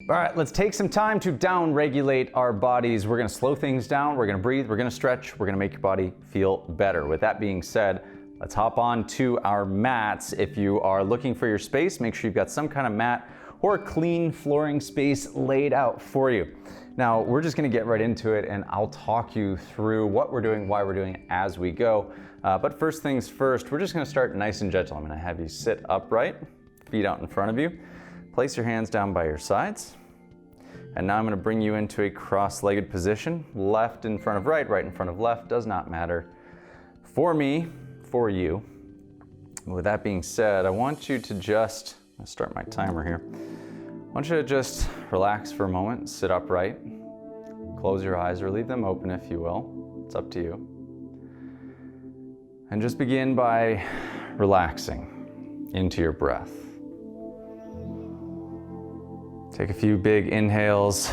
All right, let's take some time to down-regulate our bodies. We're gonna slow things down, we're gonna breathe, we're gonna stretch, we're gonna make your body feel better. With that being said, let's hop on to our mats. If you are looking for your space, make sure you've got some kind of mat or clean flooring space laid out for you. Now, we're just gonna get right into it and I'll talk you through what we're doing, why we're doing it as we go. But first things first, we're just gonna start nice and gentle. I'm gonna have you sit upright, feet out in front of you. Place your hands down by your sides. And now I'm going to bring you into a cross-legged position. Left in front of right, right in front of left, does not matter. For me, for you. With that being said, I want you to just, I'll start my timer here. I want you to just relax for a moment, sit upright, close your eyes or leave them open if you will. It's up to you. And just begin by relaxing into your breath. Take a few big inhales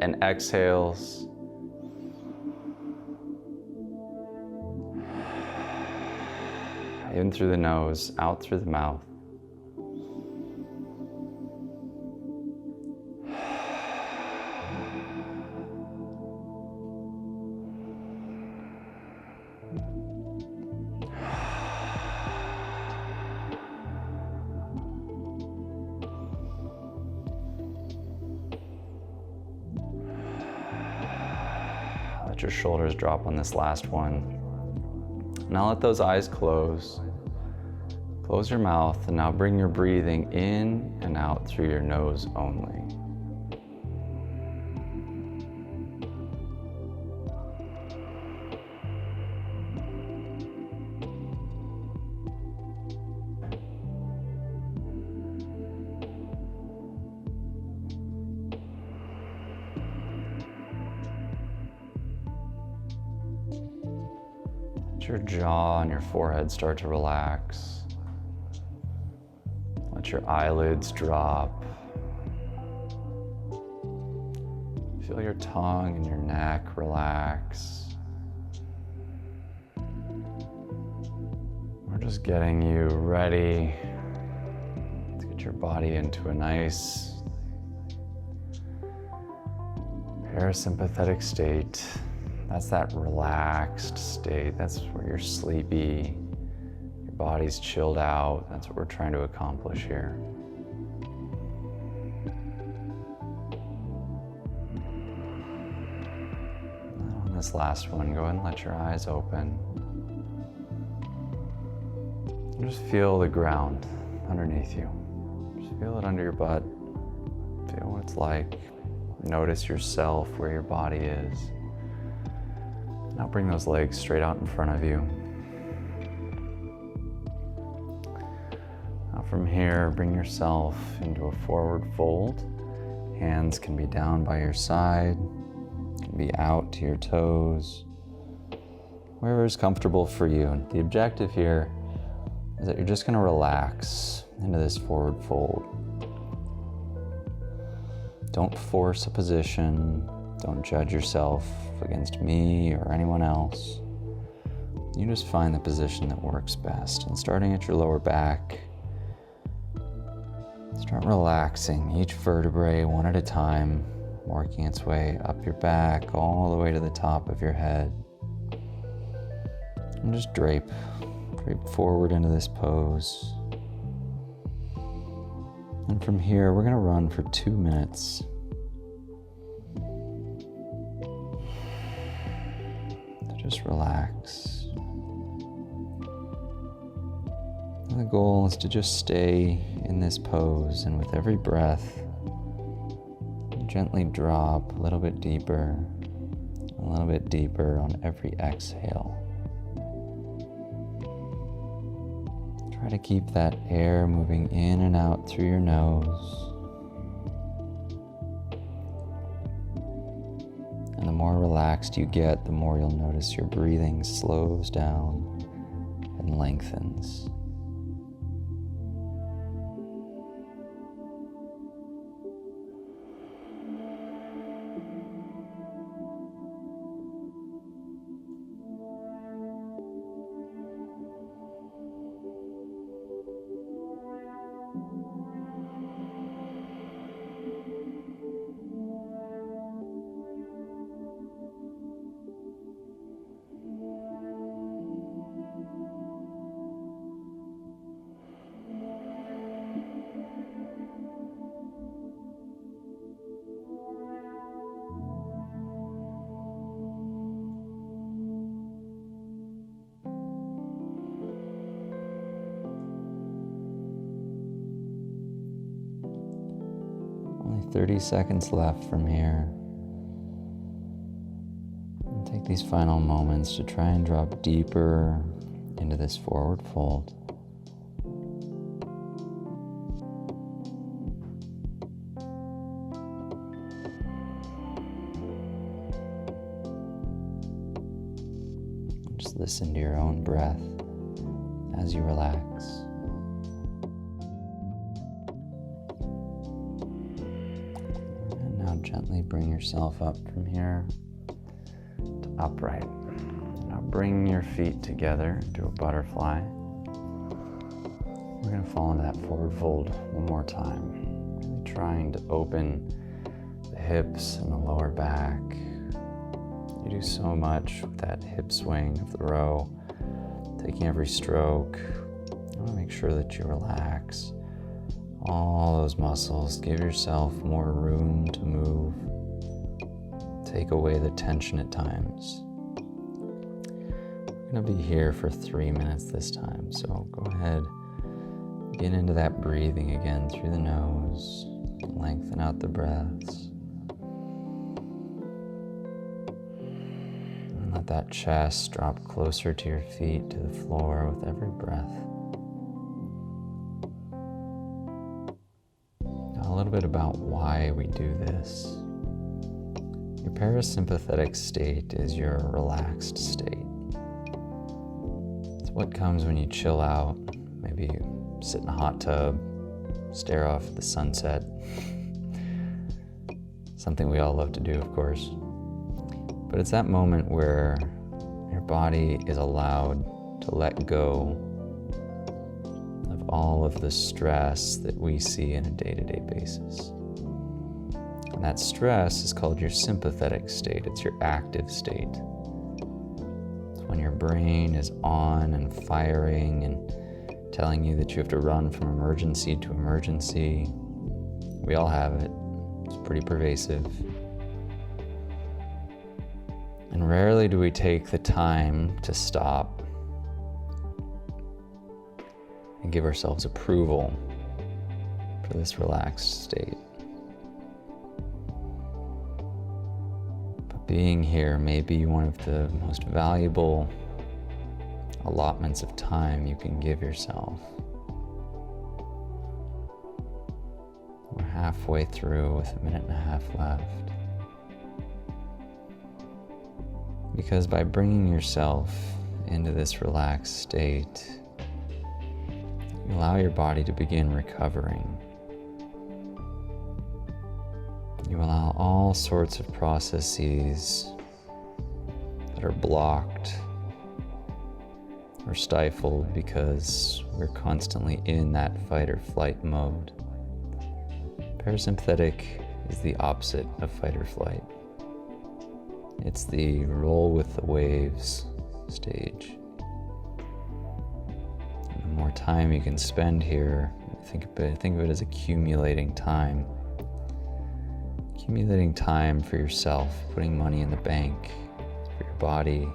and exhales. In through the nose, out through the mouth. Let your shoulders drop on this last one. Now let those eyes close. Close your mouth and now bring your breathing in and out through your nose only. Let your jaw and your forehead start to relax. Let your eyelids drop. Feel your tongue and your neck relax. We're just getting you ready to get your body into a nice parasympathetic state. That's that relaxed state. That's where you're sleepy, your body's chilled out. That's what we're trying to accomplish here. On this last one, go ahead and let your eyes open. And just feel the ground underneath you. Just feel it under your butt. Feel what it's like. Notice yourself, where your body is. Now bring those legs straight out in front of you. Now from here, bring yourself into a forward fold. Hands can be down by your side, can be out to your toes, wherever is comfortable for you. And the objective here is that you're just going to relax into this forward fold. Don't force a position. Don't judge yourself against me or anyone else. You just find the position that works best. And starting at your lower back, start relaxing each vertebrae one at a time, working its way up your back all the way to the top of your head. And just drape forward into this pose. And from here, we're going to run for 2 minutes. Just relax. And the goal is to just stay in this pose, and with every breath, gently drop a little bit deeper on every exhale. Try to keep that air moving in and out through your nose. And the more relaxed you get, the more you'll notice your breathing slows down and lengthens. Only 30 seconds left from here. And take these final moments to try and drop deeper into this forward fold. Just listen to your own breath as you relax. And now gently bring yourself up from here to upright. Now bring your feet together into a butterfly. We're going to fall into that forward fold one more time. Really trying to open the hips and the lower back. You do so much with that hip swing of the row, taking every stroke. You want to make sure that you relax all those muscles. Give yourself more room to move. Take away the tension at times. We're going to be here for 3 minutes this time, so go ahead, get into that breathing again through the nose. Lengthen out the breaths. Let that chest drop closer to your feet, to the floor with every breath. Now a little bit about why we do this. Your parasympathetic state is your relaxed state. It's what comes when you chill out, maybe sit in a hot tub, stare off at the sunset. Something we all love to do, of course. But it's that moment where your body is allowed to let go of all of the stress that we see on a day-to-day basis. And that stress is called your sympathetic state. It's your active state. It's when your brain is on and firing and telling you that you have to run from emergency to emergency. We all have it. It's pretty pervasive. And rarely do we take the time to stop and give ourselves approval for this relaxed state. But being here may be one of the most valuable allotments of time you can give yourself. We're halfway through with 1.5 minutes left. Because by bringing yourself into this relaxed state, you allow your body to begin recovering. You allow all sorts of processes that are blocked or stifled because we're constantly in that fight or flight mode. Parasympathetic is the opposite of fight or flight. It's the roll with the waves stage. And the more time you can spend here, think of it as accumulating time. Accumulating time for yourself, putting money in the bank, for your body,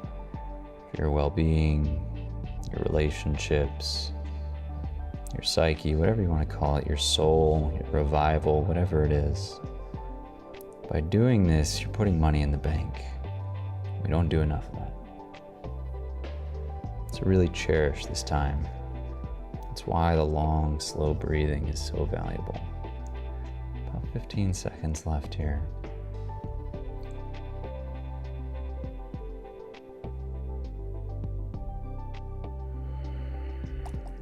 for your well-being, your relationships, your psyche, whatever you want to call it, your soul, your revival, whatever it is. By doing this, you're putting money in the bank. We don't do enough of that. So really cherish this time. That's why the long, slow breathing is so valuable. About 15 seconds left here.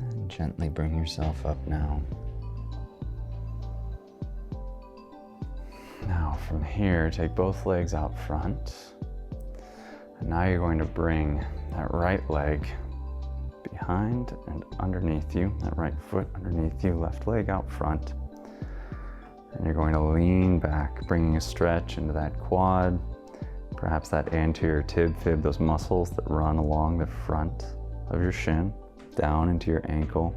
And gently bring yourself up now. Now from here, take both legs out front. And now you're going to bring that right leg behind and underneath you, that right foot underneath you, left leg out front. And you're going to lean back, bringing a stretch into that quad, perhaps that anterior tib fib, those muscles that run along the front of your shin, down into your ankle.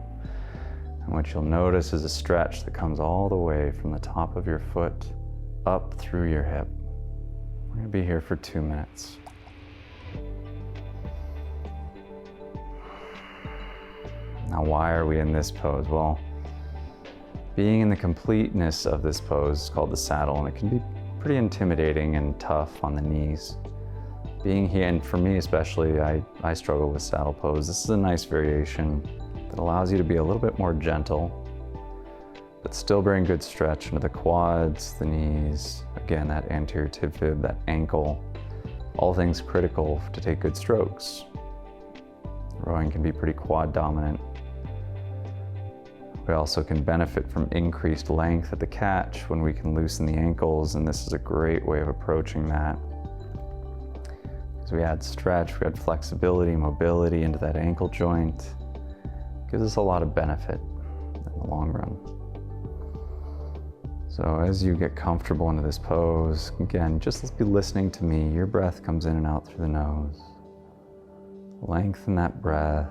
And what you'll notice is a stretch that comes all the way from the top of your foot up through your hip. We're going to be here for 2 minutes. Now, why are we in this pose? Well, being in the completeness of this pose is called the saddle, and it can be pretty intimidating and tough on the knees. Being here, and for me especially, I struggle with saddle pose. This is a nice variation that allows you to be a little bit more gentle, but still bring good stretch into the quads, the knees, again, that anterior tib fib, that ankle, all things critical to take good strokes. Rowing can be pretty quad dominant. We also can benefit from increased length at the catch when we can loosen the ankles, and this is a great way of approaching that. As we add stretch, we add flexibility, mobility into that ankle joint. Gives us a lot of benefit in the long run. So as you get comfortable into this pose, again, just be listening to me. Your breath comes in and out through the nose. Lengthen that breath.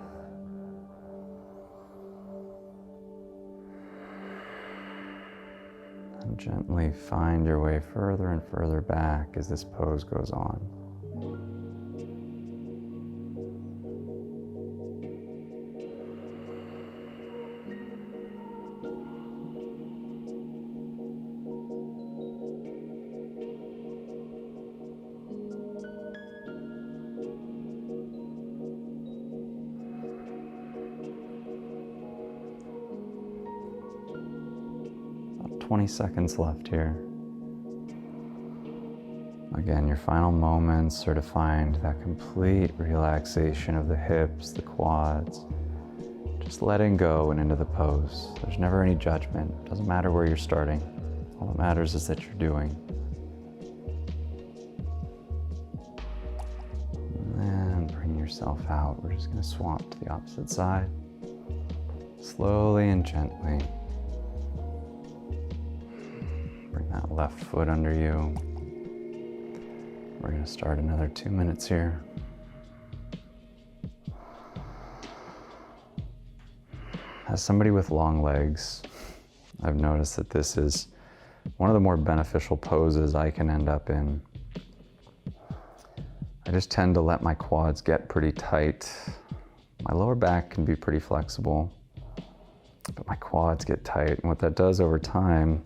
And gently find your way further and further back as this pose goes on. About 20 seconds left here. Again, your final moments are to find that complete relaxation of the hips, the quads, just letting go and into the pose. There's never any judgment. It doesn't matter where you're starting. All that matters is that you're doing. And then bring yourself out. We're just going to swap to the opposite side. Slowly and gently. Bring that left foot under you. We're going to start another 2 minutes here. As somebody with long legs, I've noticed that this is one of the more beneficial poses I can end up in. I just tend to let my quads get pretty tight. My lower back can be pretty flexible, but my quads get tight. And what that does over time,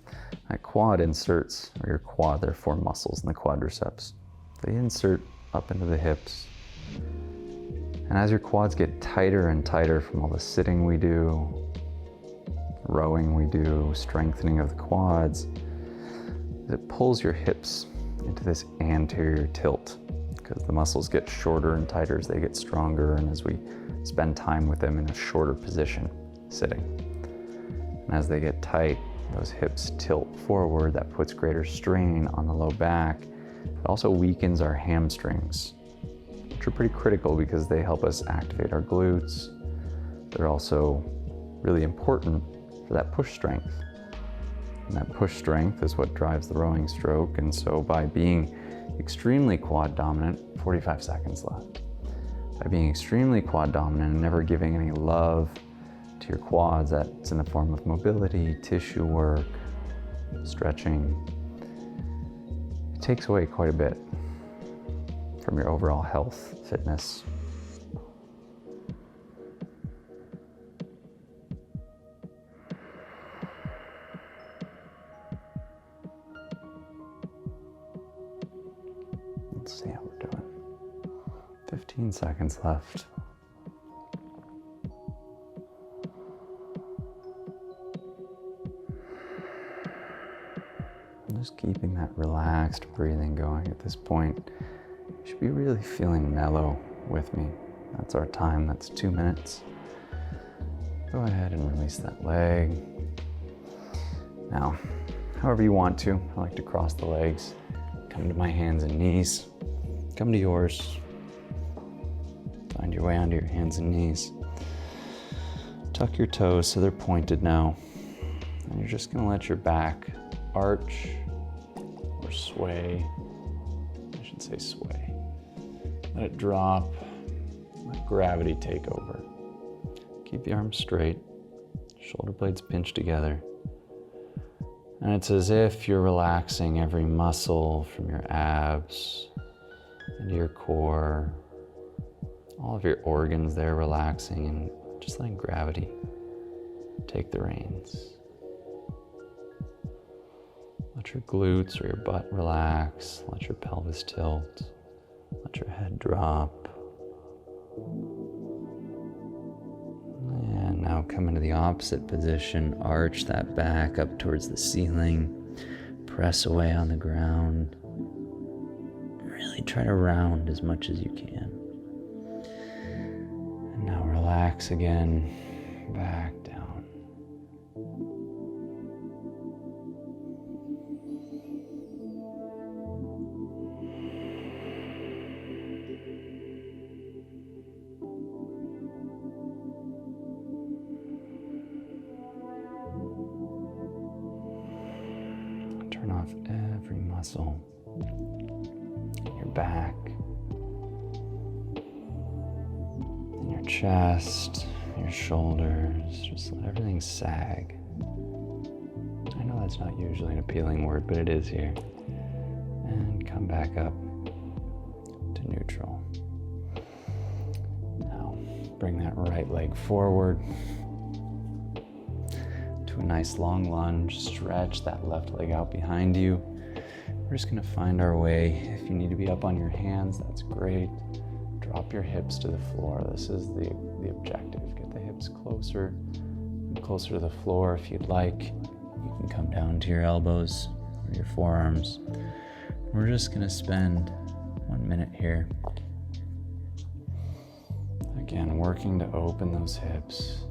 that quad inserts, or your quad, there are 4 muscles in the quadriceps. They insert up into the hips. And as your quads get tighter and tighter from all the sitting we do, rowing we do, strengthening of the quads, it pulls your hips into this anterior tilt because the muscles get shorter and tighter as they get stronger and as we spend time with them in a shorter position, sitting. And as they get tight, those hips tilt forward. That puts greater strain on the low back. It also weakens our hamstrings, which are pretty critical because they help us activate our glutes. They're also really important for that push strength. And that push strength is what drives the rowing stroke. And so by being extremely quad dominant, 45 seconds left. By being extremely quad dominant and never giving any love to your quads, that's in the form of mobility, tissue work, stretching, it takes away quite a bit from your overall health, fitness. Let's see how we're doing. 15 seconds left. Just keeping that relaxed breathing going at this point. You should be really feeling mellow with me. That's our time, that's 2 minutes. Go ahead and release that leg. Now, however you want to, I like to cross the legs, come to my hands and knees, come to yours. Find your way onto your hands and knees. Tuck your toes so they're pointed now. And you're just gonna let your back arch or sway. I should say sway. Let it drop, let gravity take over. Keep the arms straight, shoulder blades pinched together. And it's as if you're relaxing every muscle from your abs into your core, all of your organs there relaxing and just letting gravity take the reins. Let your glutes or your butt relax. Let your pelvis tilt. Let your head drop. And now come into the opposite position. Arch that back up towards the ceiling. Press away on the ground. Really try to round as much as you can. And now relax again. Back down. Turn off every muscle in your back, in your chest, your shoulders. Just let everything sag. I know that's not usually an appealing word, but it is here. And come back up to neutral. Now, bring that right leg forward to a nice long lunge. Stretch that left leg out behind you. We're just gonna find our way. If you need to be up on your hands, that's great. Drop your hips to the floor. This is the objective. Get the hips closer and closer to the floor. If you'd like, you can come down to your elbows or your forearms. We're just gonna spend 1 minute here. Again, working to open those hips.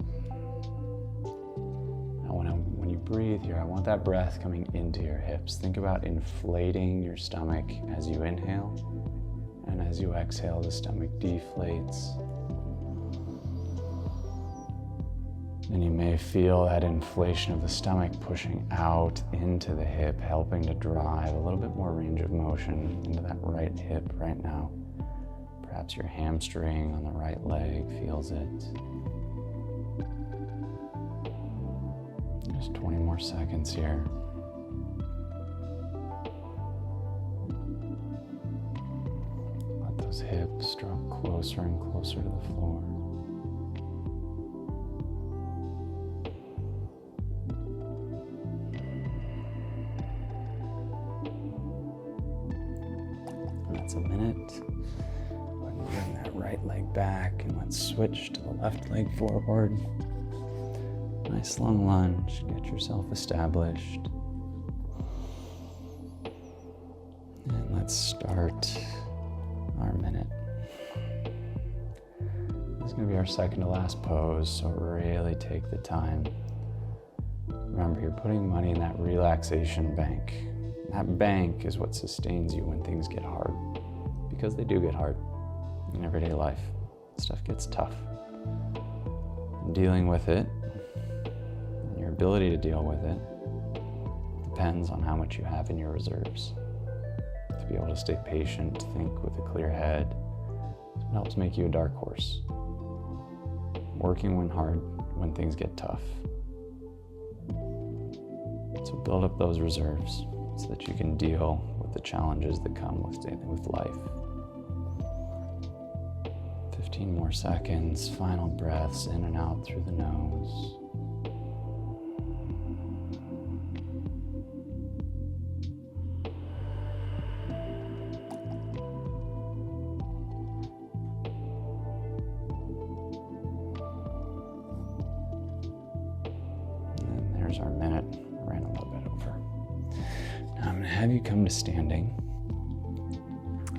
When you breathe here, I want that breath coming into your hips. Think about inflating your stomach as you inhale, and as you exhale, the stomach deflates. And you may feel that inflation of the stomach pushing out into the hip, helping to drive a little bit more range of motion into that right hip right now. Perhaps your hamstring on the right leg feels it. Just 20 more seconds here. Let those hips drop closer and closer to the floor. That's a minute. Go ahead and bring that right leg back, and let's switch to the left leg forward. Nice long lunge, get yourself established. And let's start our minute. This is going to be our second to last pose, so really take the time. Remember, you're putting money in that relaxation bank. That bank is what sustains you when things get hard, because they do get hard in everyday life. Stuff gets tough. And dealing with it, your ability to deal with it, depends on how much you have in your reserves. To be able to stay patient, to think with a clear head, it helps make you a dark horse. Working when things get tough. So build up those reserves so that you can deal with the challenges that come with life. 15 more seconds, final breaths in and out through the nose. Our minute. Ran a little bit over. Now I'm going to have you come to standing.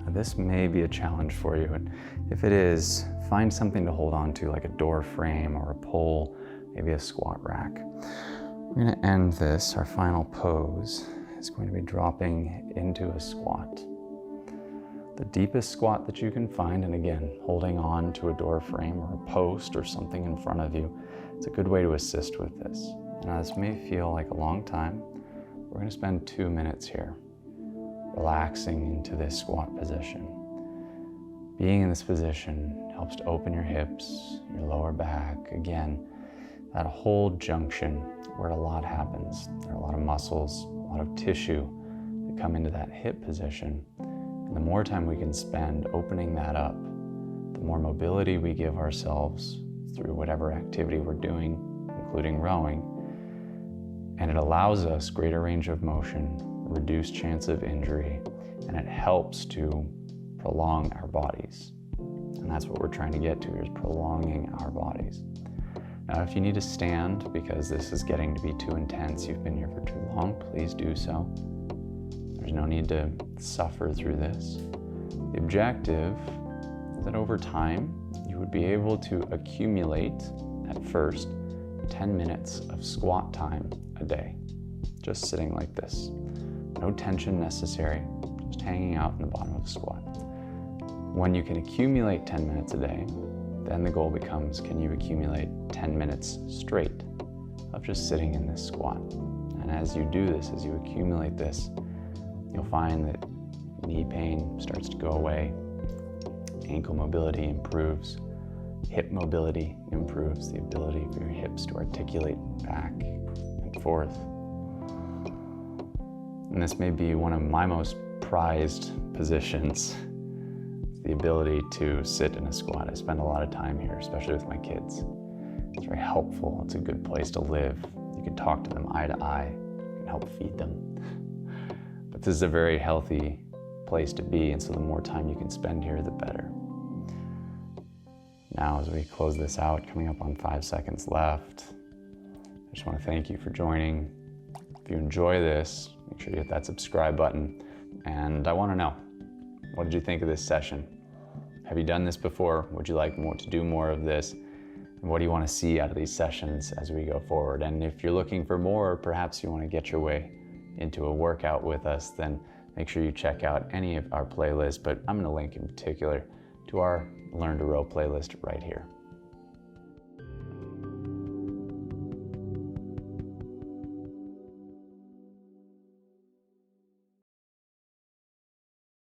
This may be a challenge for you, and if it is, find something to hold on to, like a door frame or a pole, maybe a squat rack. We're going to end this. Our final pose is going to be dropping into a squat. The deepest squat that you can find, and again, holding on to a door frame or a post or something in front of you, it's a good way to assist with this. Now, this may feel like a long time. We're going to spend 2 minutes here, relaxing into this squat position. Being in this position helps to open your hips, your lower back. Again, that whole junction where a lot happens. There are a lot of muscles, a lot of tissue that come into that hip position. And the more time we can spend opening that up, the more mobility we give ourselves through whatever activity we're doing, including rowing. And it allows us greater range of motion reduced chance of injury, and it helps to prolong our bodies. And that's what we're trying to get to, is prolonging our bodies. Now, if you need to stand because this is getting to be too intense, you've been here for too long, please do so. There's no need to suffer through this. The objective is that over time, you would be able to accumulate, at first, 10 minutes of squat time a day, just sitting like this. No tension necessary, just hanging out in the bottom of a squat. When you can accumulate 10 minutes a day, then the goal becomes, can you accumulate 10 minutes straight of just sitting in this squat? And as you do this, as you accumulate this, you'll find that knee pain starts to go away, ankle mobility improves, hip mobility improves, the ability for your hips to articulate back and forth. And this may be one of my most prized positions, the ability to sit in a squat. I spend a lot of time here, especially with my kids. It's very helpful. It's a good place to live. You can talk to them eye to eye. You can help feed them. But this is a very healthy place to be, and so the more time you can spend here, the better. Now, as we close this out, coming up on 5 seconds left, I just want to thank you for joining. If you enjoy this, make sure you hit that subscribe button. And I want to know, what did you think of this session? Have you done this before? Would you like to do more of this? And what do you want to see out of these sessions as we go forward? And if you're looking for more, perhaps you want to get your way into a workout with us, then make sure you check out any of our playlists, but I'm going to link in particular to our Learn to Row playlist right here.